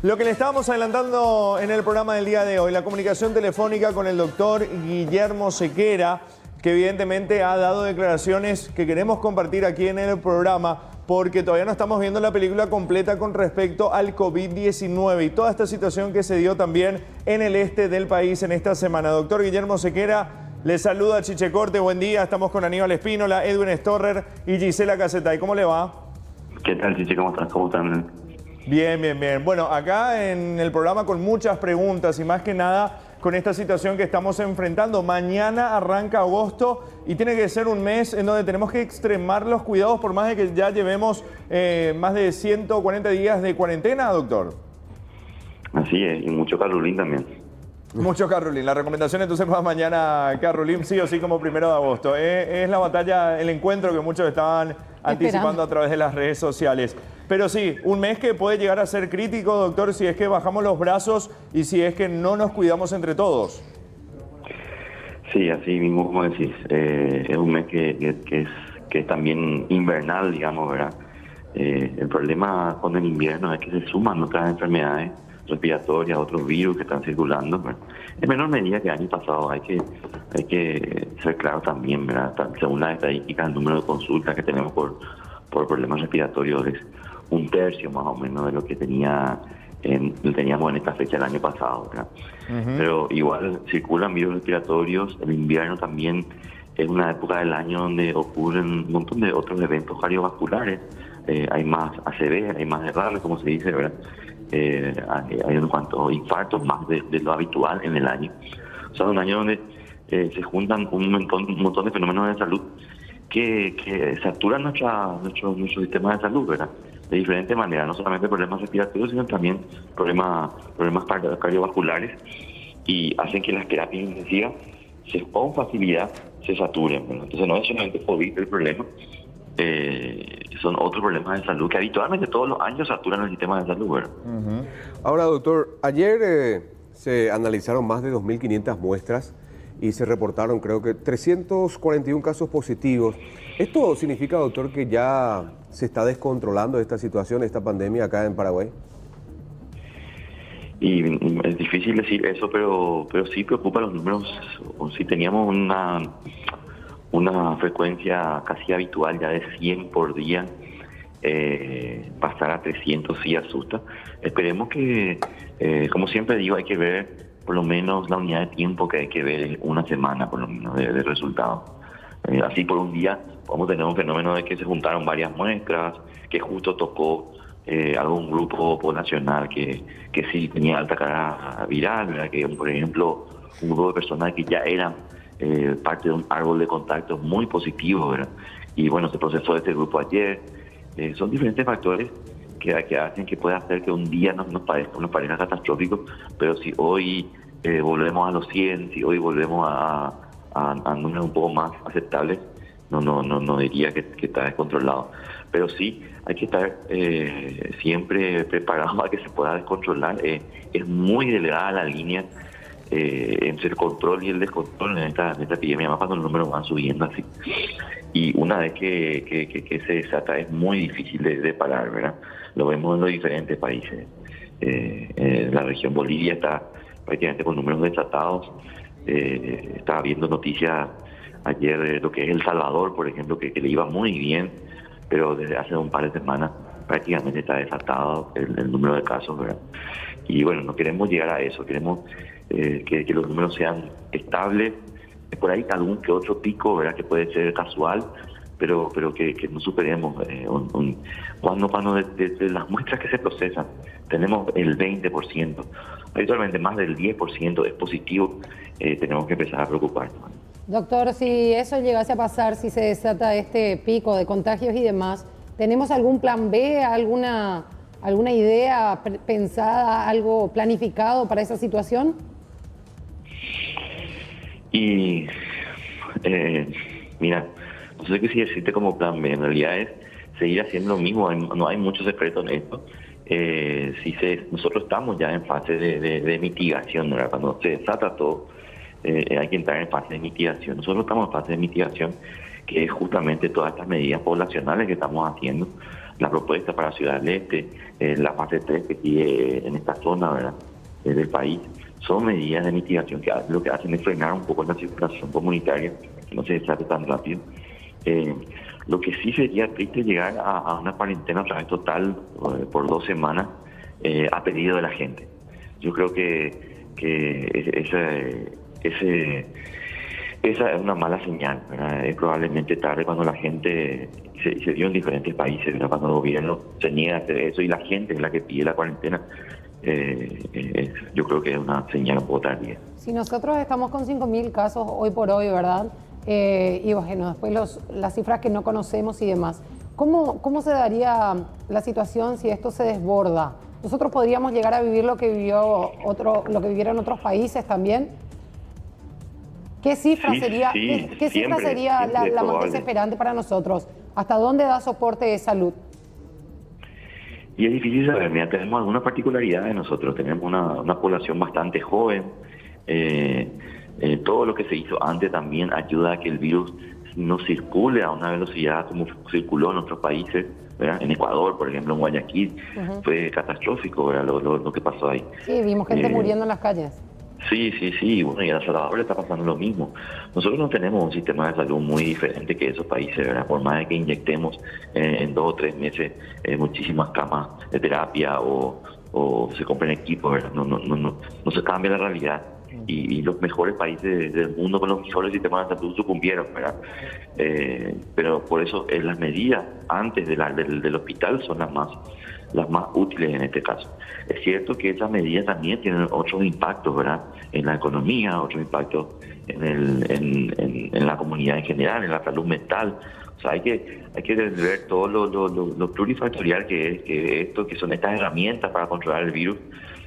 Lo que le estábamos adelantando en el programa del día de hoy, la comunicación telefónica con el doctor Guillermo Sequera, que evidentemente ha dado declaraciones que queremos compartir aquí en el programa, porque todavía no estamos viendo la película completa con respecto al COVID-19 y toda esta situación que se dio también en el este del país en esta semana. Doctor Guillermo Sequera, le saluda Chiche Corte, buen día, estamos con Aníbal Espínola, Edwin Storrer y Gisela Casetay. ¿Cómo le va? ¿Qué tal, Chiche? ¿Cómo estás? ¿Cómo están? Bien, bien, bien. Bueno, acá en el programa con muchas preguntas y más que nada con esta situación que estamos enfrentando. Mañana arranca agosto y tiene que ser un mes en donde tenemos que extremar los cuidados por más de que ya llevemos más de 140 días de cuarentena, doctor. Así es, y mucho carulín también. Mucho carulín. La recomendación entonces para mañana, carulín, sí o sí como 1 de agosto. Es la batalla, el encuentro que muchos estaban anticipando a través de las redes sociales. Pero sí, un mes que puede llegar a ser crítico, doctor, si es que bajamos los brazos y si es que no nos cuidamos entre todos. Sí, así mismo como decís. Es un mes que es también invernal, digamos, ¿verdad? El problema con el invierno es que se suman otras enfermedades respiratorias, otros virus que están circulando, ¿verdad? En menor medida que el año pasado. Hay que ser claro también, ¿verdad? Según las estadísticas, el número de consultas que tenemos por problemas respiratorios es 1/3 más o menos de lo que teníamos en esta fecha el año pasado, ¿verdad? Pero igual circulan virus respiratorios. El invierno también es una época del año donde ocurren un montón de otros eventos cardiovasculares. Hay más ACV, hay más derrames, como se dice, ¿verdad? Hay unos cuantos infartos más de lo habitual en el año. O sea, un año donde se juntan un montón de fenómenos de salud que saturan nuestro sistema de salud, ¿verdad? De diferentes maneras, no solamente problemas respiratorios, sino también problemas cardiovasculares, y hacen que las terapias intensivas con facilidad se saturen, ¿verdad? Entonces no es solamente COVID el problema, son otros problemas de salud que habitualmente todos los años saturan el sistema de salud, ¿verdad? Ahora, doctor, ayer se analizaron más de 2.500 muestras y se reportaron, creo que 341 casos positivos. ¿Esto significa, doctor, que ya se está descontrolando esta situación, esta pandemia acá en Paraguay? Y es difícil decir eso, pero sí preocupa los números. O si teníamos una frecuencia casi habitual ya de 100 por día, pasar a 300 sí asusta. Esperemos que, como siempre digo, hay que ver por lo menos la unidad de tiempo que hay que ver una semana por lo menos de resultados. Así por un día podemos tener un fenómeno de que se juntaron varias muestras, que justo tocó algún grupo poblacional que sí tenía alta carga viral, ¿verdad? Que por ejemplo un grupo de personas que ya eran parte de un árbol de contactos muy positivo, ¿verdad? Y bueno, se procesó este grupo ayer. Son diferentes factores que hacen que pueda hacer que un día nos parezca catastrófico, pero si hoy volvemos a los 100, si hoy volvemos a números un poco más aceptables, no diría que está descontrolado. Pero sí hay que estar siempre preparado a que se pueda descontrolar. Es muy delgada la línea entre el control y el descontrol en esta epidemia, más cuando los números van subiendo así. Y una vez que se desata es muy difícil de parar, ¿verdad? Lo vemos en los diferentes países. La región Bolivia está prácticamente con números desatados. Estaba viendo noticias ayer de lo que es El Salvador, por ejemplo, que le iba muy bien, pero desde hace un par de semanas prácticamente está desatado el número de casos, ¿verdad? Y bueno, no queremos llegar a eso, queremos que los números sean estables. Por ahí algún que otro pico, ¿verdad?, que puede ser casual, pero que no superemos. Cuando de las muestras que se procesan tenemos el 20%, habitualmente más del 10% es positivo, tenemos que empezar a preocuparnos. Doctor, si eso llegase a pasar, si se desata este pico de contagios y demás, ¿tenemos algún plan B, alguna idea pensada, algo planificado para esa situación? Y mira, no sé qué si existe como plan B, en realidad es seguir haciendo lo mismo, no hay mucho secreto en esto. Nosotros estamos ya en fase de mitigación, ¿verdad? Cuando se desata todo, hay que entrar en fase de mitigación. Nosotros estamos en fase de mitigación, que es justamente todas estas medidas poblacionales que estamos haciendo, la propuesta para Ciudad del Este, la fase 3 que sigue en esta zona, ¿verdad? Del país, son medidas de mitigación que lo que hacen es frenar un poco la circulación comunitaria, que no se desate tan rápido. Lo que sí sería triste llegar a una cuarentena otra vez total por 2 semanas a pedido de la gente. Yo creo que esa es una mala señal, ¿verdad? Es probablemente tarde cuando la gente se vio en diferentes países, ¿verdad? Cuando el gobierno se niega a hacer eso y la gente es la que pide la cuarentena. Yo creo que es una señal un poco tardía. Si nosotros estamos con 5.000 casos hoy por hoy, ¿verdad? Y bueno, después las cifras que no conocemos y demás. ¿Cómo se daría la situación si esto se desborda? ¿Nosotros podríamos llegar a vivir lo que vivieron otros países también? ¿Qué cifra sería, ¿qué cifra sería la más desesperante para nosotros? ¿Hasta dónde da soporte de salud? Y es difícil saber, mira, tenemos algunas particularidades nosotros, tenemos una población bastante joven, todo lo que se hizo antes también ayuda a que el virus no circule a una velocidad como circuló en otros países, ¿verdad? En Ecuador, por ejemplo, en Guayaquil, fue catastrófico, ¿verdad? Lo que pasó ahí. Sí, vimos gente muriendo en las calles. Sí, bueno, y a El Salvador le está pasando lo mismo. Nosotros no tenemos un sistema de salud muy diferente que esos países, ¿verdad? Por más de que inyectemos en 2 o 3 meses muchísimas camas de terapia o se compren equipos, ¿verdad? No se cambia la realidad. Y los mejores países del mundo con los mejores sistemas de salud sucumbieron, ¿verdad? Pero por eso las medidas antes del hospital son las más útiles en este caso. Es cierto que esas medidas también tienen otros impactos, ¿verdad? En la economía, otros impactos en la comunidad en general, en la salud mental. O sea, hay que ver todo lo plurifactorial que son estas herramientas para controlar el virus.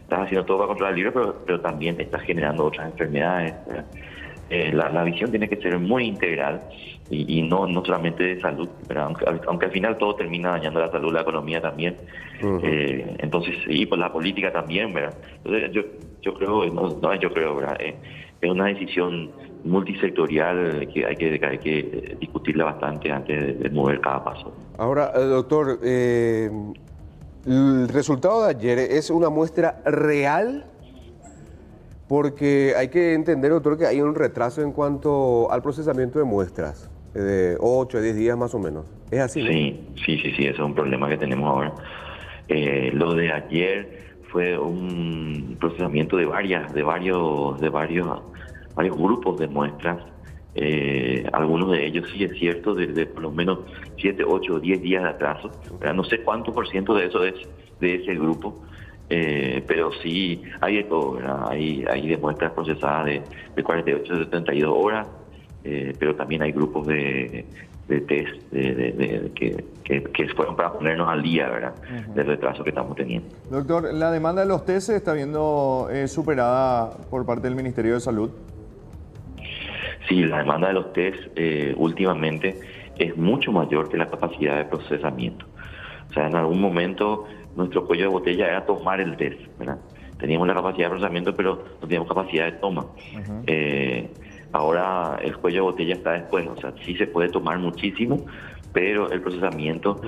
Estás haciendo todo para controlar el virus, pero también estás generando otras enfermedades, ¿verdad? La visión tiene que ser muy integral y no solamente de salud, ¿verdad? Aunque al final todo termina dañando la salud, la economía también. Entonces, y pues la política también, ¿verdad? Entonces, yo creo, ¿verdad? Es una decisión multisectorial que hay que discutirla bastante antes de mover cada paso. Ahora, doctor, el resultado de ayer es una muestra real, porque hay que entender, doctor, que hay un retraso en cuanto al procesamiento de muestras, de 8 a 10 días más o menos. ¿Es así? Sí, ese es un problema que tenemos ahora. Lo de ayer fue un procesamiento de varios grupos de muestras. Algunos de ellos sí es cierto, de por lo menos 7, 8 o 10 días de atraso, ¿verdad? No sé cuánto por ciento de eso es de ese grupo, pero sí hay de todo, ¿verdad? Hay de muestras procesadas de 48 a 72 horas, pero también hay grupos de test que fueron para ponernos al día, ¿verdad? Del retraso que estamos teniendo. Doctor, ¿la demanda de los test se está viendo superada por parte del Ministerio de Salud? Sí, la demanda de los test últimamente es mucho mayor que la capacidad de procesamiento. O sea, en algún momento nuestro cuello de botella era tomar el test, ¿verdad? Teníamos la capacidad de procesamiento, pero no teníamos capacidad de toma. Ahora el cuello de botella está después, o sea, sí se puede tomar muchísimo, pero el procesamiento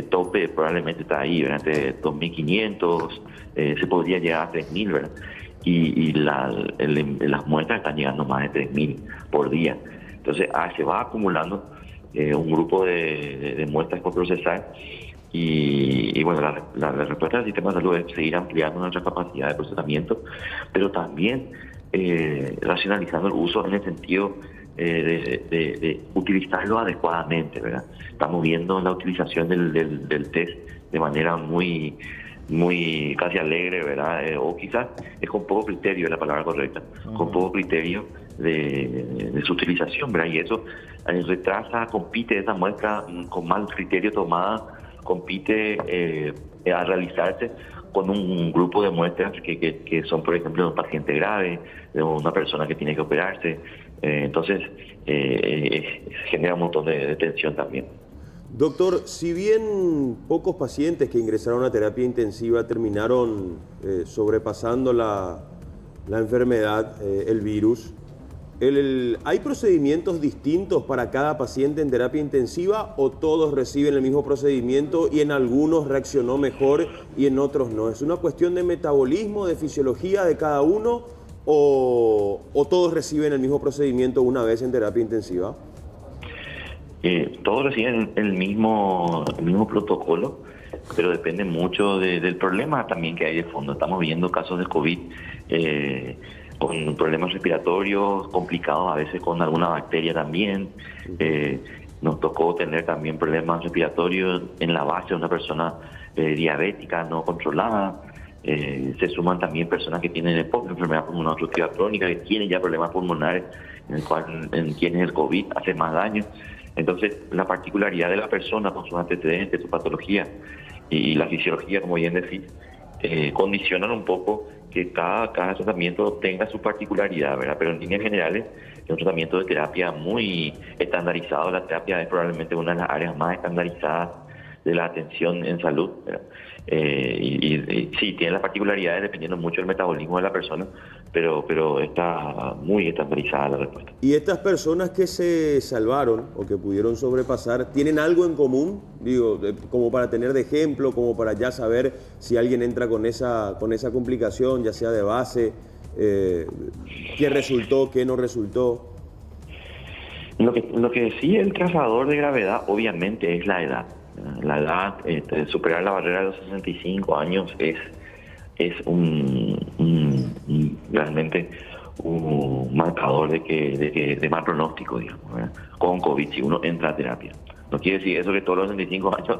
tope probablemente está ahí, ¿verdad? Entre 2.500, se podría llegar a 3.000, ¿verdad? Y las muestras están llegando más de 3.000 por día. Entonces se va acumulando un grupo de muestras por procesar y bueno, la respuesta del sistema de salud es seguir ampliando nuestra capacidad de procesamiento, pero también racionalizando el uso en el sentido de utilizarlo adecuadamente, ¿verdad? Estamos viendo la utilización del test de manera muy casi alegre, ¿verdad? O quizás es con poco criterio, es la palabra correcta, con poco criterio de su utilización, ¿verdad? Y eso retrasa, compite esa muestra con mal criterio tomada, compite a realizarse con un grupo de muestras que son, por ejemplo, de un paciente grave, de una persona que tiene que operarse. Entonces, genera un montón de tensión también. Doctor, si bien pocos pacientes que ingresaron a terapia intensiva terminaron sobrepasando la enfermedad, el virus, ¿Hay procedimientos distintos para cada paciente en terapia intensiva o todos reciben el mismo procedimiento y en algunos reaccionó mejor y en otros no? ¿Es una cuestión de metabolismo, de fisiología de cada uno o todos reciben el mismo procedimiento una vez en terapia intensiva? Todos reciben el mismo protocolo, pero depende mucho del problema también que hay de fondo. Estamos viendo casos de COVID con problemas respiratorios complicados, a veces con alguna bacteria también. Nos tocó tener también problemas respiratorios en la base de una persona diabética no controlada. Se suman también personas que tienen enfermedad pulmonar obstructiva crónica, que tienen ya problemas pulmonares, en quienes el COVID hace más daño. Entonces, la particularidad de la persona con sus antecedentes, su patología y la fisiología, como bien decís, condicionan un poco que cada tratamiento tenga su particularidad, ¿verdad? Pero en líneas generales es un tratamiento de terapia muy estandarizado. La terapia es probablemente una de las áreas más estandarizadas de la atención en salud, ¿verdad? Y sí, tiene las particularidades dependiendo mucho del metabolismo de la persona, pero está muy estandarizada la respuesta. ¿Y estas personas que se salvaron o que pudieron sobrepasar, tienen algo en común? Digo, como para tener de ejemplo, como para ya saber si alguien entra con esa complicación, ya sea de base, qué resultó, qué no resultó. Lo que sí, el traslador de gravedad obviamente es la edad. La edad, superar la barrera de los 65 años es realmente un marcador de mal pronóstico, digamos, ¿verdad? Con COVID, si uno entra a terapia. No quiere decir eso que todos los 65 años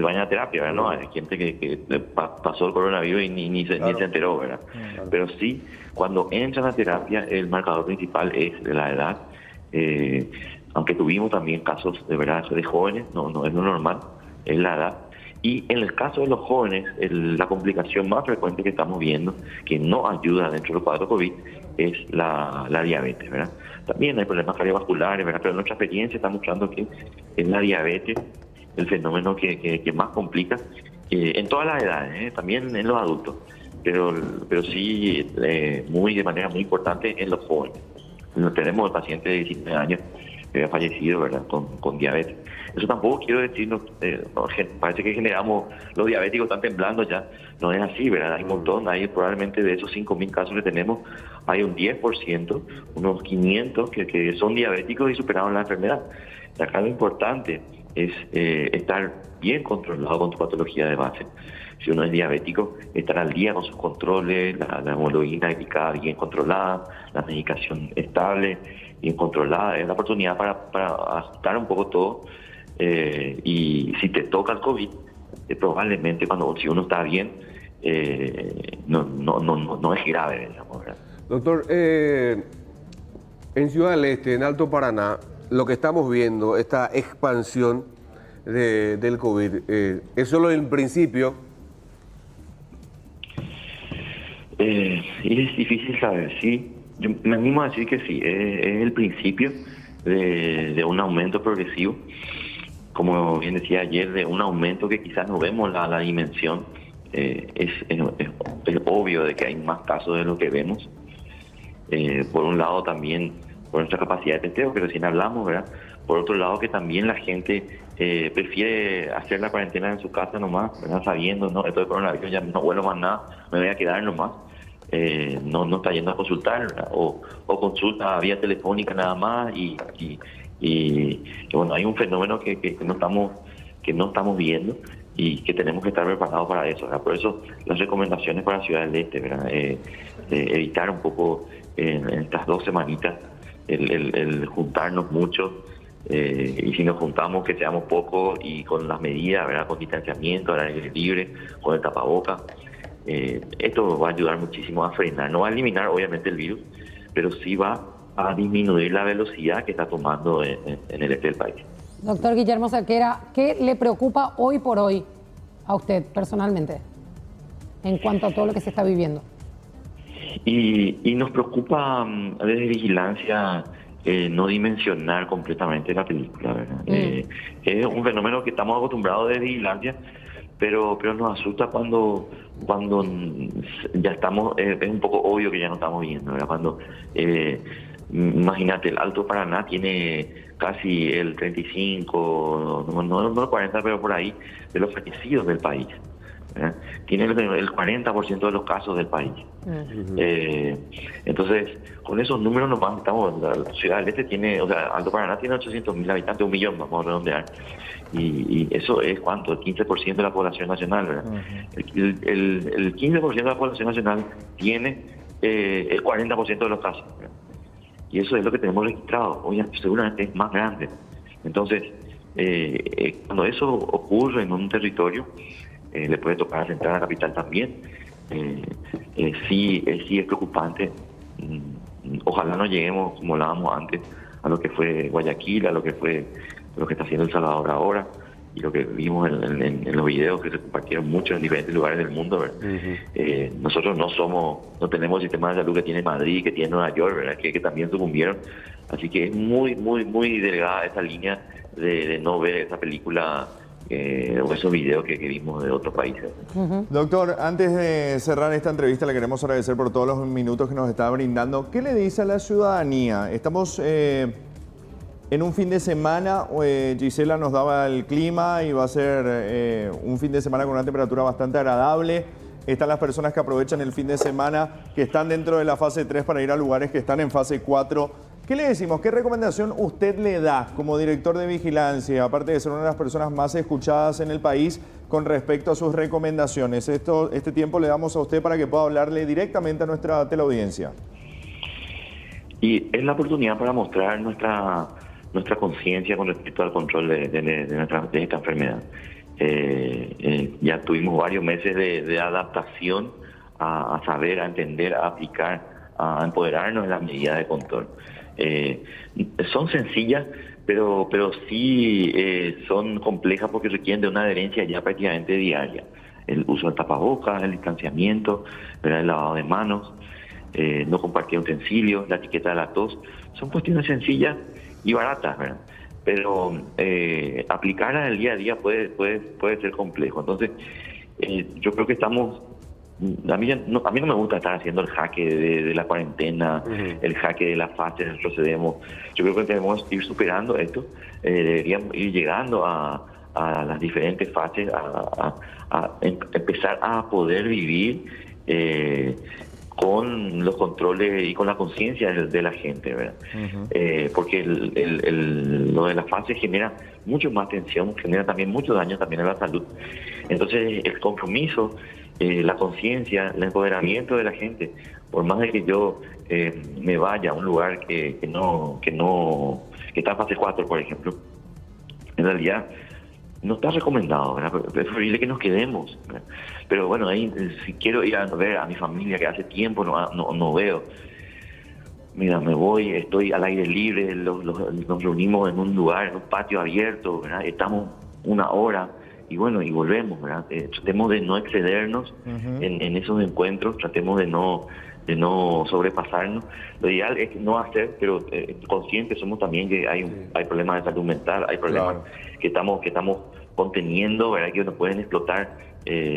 vayan a terapia, ¿verdad? No, hay gente que pasó el coronavirus y ni se enteró, ¿verdad? Claro. Pero sí, cuando entran a terapia, el marcador principal es de la edad. Aunque tuvimos también casos de verdad de jóvenes, no es lo normal, es la edad. Y en el caso de los jóvenes, la complicación más frecuente que estamos viendo, que no ayuda dentro del cuadro COVID, es la diabetes, ¿verdad? También hay problemas cardiovasculares, ¿verdad? Pero nuestra experiencia está mostrando que es la diabetes el fenómeno que más complica en todas las edades, también en los adultos, pero sí de manera muy importante en los jóvenes. Tenemos el paciente de 19 años que había fallecido, ¿verdad? Con diabetes. Eso tampoco quiero decir, parece que generamos, los diabéticos están temblando ya. No es así, ¿verdad? Hay un montón, probablemente de esos 5.000 casos que tenemos, hay un 10%, unos 500 que son diabéticos y superaron la enfermedad. Y acá lo importante es estar bien controlado con tu patología de base. Si uno es diabético, estar al día con sus controles, la hemoglobina glicada bien controlada, la medicación estable, bien controlada. Es la oportunidad para ajustar un poco todo. Y si te toca el COVID, probablemente si uno está bien, no es grave, digamos, ¿verdad? Doctor, en Ciudad del Este, en Alto Paraná, lo que estamos viendo, esta expansión del COVID, ¿es solo el principio? Es difícil saber, sí. Yo me animo a decir que sí, es el principio de un aumento progresivo. Como bien decía ayer, de un aumento que quizás no vemos la dimensión. Es obvio de que hay más casos de lo que vemos. Por un lado también por nuestra capacidad de testeo, que recién hablamos, ¿verdad? Por otro lado que también la gente prefiere hacer la cuarentena en su casa nomás, ¿verdad? Sabiendo, no, esto de coronavirus ya no vuelvo más nada, me voy a quedar nomás. No está yendo a consultar, ¿verdad? O consulta vía telefónica nada más y bueno, hay un fenómeno que no estamos viendo y que tenemos que estar preparados para eso, ¿verdad? Por eso las recomendaciones para Ciudad del Este, ¿verdad? Evitar un poco en estas 2 semanitas el juntarnos mucho, y si nos juntamos que seamos pocos y con las medidas, ¿verdad? Con distanciamiento, al aire libre, con el tapaboca. Esto va a ayudar muchísimo a frenar, no va a eliminar obviamente el virus, pero sí va a disminuir la velocidad que está tomando en el este del país. Doctor Guillermo Sequera, ¿qué le preocupa hoy por hoy a usted personalmente en cuanto a todo lo que se está viviendo? Y nos preocupa desde vigilancia no dimensionar completamente la película, ¿verdad? Es un fenómeno que estamos acostumbrados de vigilancia, pero nos asusta cuando ya estamos, es un poco obvio que ya no estamos viendo, ¿verdad? Cuando Imagínate, el Alto Paraná tiene casi el 35, no el 40, pero por ahí, de los fallecidos del país. Tiene el 40% de los casos del país. Entonces, con esos números nomás estamos, la Ciudad del Este tiene, o sea, Alto Paraná tiene 800.000 habitantes, 1 millón, vamos a redondear. Y eso es ¿cuánto? El 15% de la población nacional, ¿verdad? El 15% de la población nacional tiene el 40% de los casos, ¿verdad? Y eso es lo que tenemos registrado. Hoy seguramente es más grande. Entonces, cuando eso ocurre en un territorio, le puede tocar centrar a la capital también. Sí es preocupante. Ojalá no lleguemos, como hablábamos antes, a lo que fue Guayaquil, a lo que está haciendo El Salvador ahora, y lo que vimos en los videos que se compartieron mucho en diferentes lugares del mundo, ¿verdad? Nosotros no tenemos el sistema de salud que tiene Madrid, que tiene Nueva York, ¿verdad? Que también sucumbieron. Así que es muy, muy, muy delgada esa línea de no ver esa película o esos videos que vimos de otros países. Doctor, antes de cerrar esta entrevista, le queremos agradecer por todos los minutos que nos está brindando. ¿Qué le dice a la ciudadanía? Estamos en un fin de semana, Gisela nos daba el clima y va a ser un fin de semana con una temperatura bastante agradable. Están las personas que aprovechan el fin de semana, que están dentro de la fase 3 para ir a lugares que están en fase 4. ¿Qué le decimos? ¿Qué recomendación usted le da como director de vigilancia, aparte de ser una de las personas más escuchadas en el país, con respecto a sus recomendaciones? Este tiempo le damos a usted para que pueda hablarle directamente a nuestra teleaudiencia. Y es la oportunidad para mostrar nuestra conciencia con respecto al control de esta enfermedad. Ya tuvimos varios meses de adaptación a saber, a entender, a aplicar, a empoderarnos en las medidas de control. Son sencillas, pero sí son complejas porque requieren de una adherencia ya prácticamente diaria. El uso del tapabocas, el distanciamiento, el lavado de manos, no compartir utensilios, la etiqueta de la tos. Son cuestiones sencillas y baratas, ¿verdad? Pero aplicarlas en el día a día puede ser complejo. Entonces, yo creo que estamos... A mí no me gusta estar haciendo el jaque de la cuarentena, el jaque de la fase, retrocedemos. Yo creo que tenemos que ir superando esto, deberíamos ir llegando a las diferentes fases, a empezar a poder vivir con los controles y con la conciencia de la gente, ¿verdad? Porque lo de la fase genera mucho más tensión, genera también mucho daño también a la salud. Entonces, el compromiso, la conciencia, el empoderamiento de la gente, por más de que yo me vaya a un lugar que está en fase 4, por ejemplo, en realidad no está recomendado, ¿verdad? Es preferible que nos quedemos, ¿verdad? Pero bueno, ahí si quiero ir a ver a mi familia que hace tiempo no veo, mira, me voy, estoy al aire libre, nos reunimos en un lugar, en un patio abierto, ¿verdad? Estamos 1 hora y bueno, y volvemos, ¿verdad? Tratemos de no excedernos en esos encuentros, tratemos de no sobrepasarnos. Lo ideal es no hacer, pero conscientes somos también que hay problemas de salud mental, hay problemas que estamos conteniendo, ¿verdad? Que nos pueden explotar,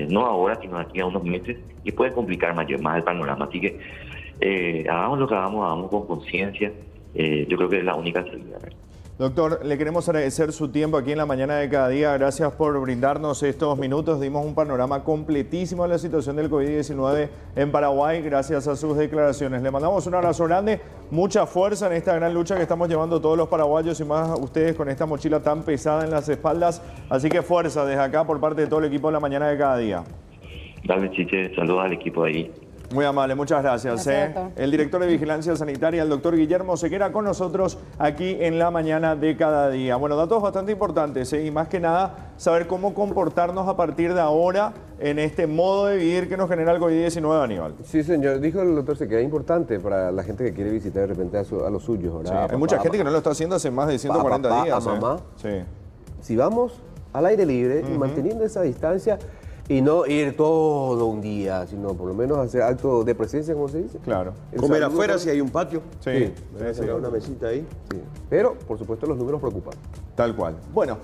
no ahora, sino de aquí a unos meses, y pueden complicar más el panorama. Así que hagamos lo que hagamos con conciencia. Yo creo que es la única salida, ¿verdad? Doctor, le queremos agradecer su tiempo aquí en La Mañana de Cada Día. Gracias por brindarnos estos minutos. Dimos un panorama completísimo de la situación del COVID-19 en Paraguay gracias a sus declaraciones. Le mandamos un abrazo grande, mucha fuerza en esta gran lucha que estamos llevando todos los paraguayos y más ustedes con esta mochila tan pesada en las espaldas. Así que fuerza desde acá por parte de todo el equipo de La Mañana de Cada Día. Dale, Chiche, saludos al equipo de ahí. Muy amable, muchas gracias. El director de Vigilancia Sanitaria, el doctor Guillermo Sequera, con nosotros aquí en La Mañana de Cada Día. Bueno, datos bastante importantes y más que nada saber cómo comportarnos a partir de ahora en este modo de vivir que nos genera el COVID-19, Aníbal. Sí, señor. Dijo el doctor Sequera, es importante para la gente que quiere visitar de repente a los suyos, ¿verdad? Sí, hay mucha gente que no lo está haciendo hace más de 140 días. A mamá. Sí. Si vamos al aire libre y manteniendo esa distancia, y no ir todo un día, sino por lo menos hacer acto de presencia, como se dice. Claro. Comer afuera si hay un patio. Sí. Una mesita ahí. Sí. Pero, por supuesto, los números preocupan. Tal cual. Bueno.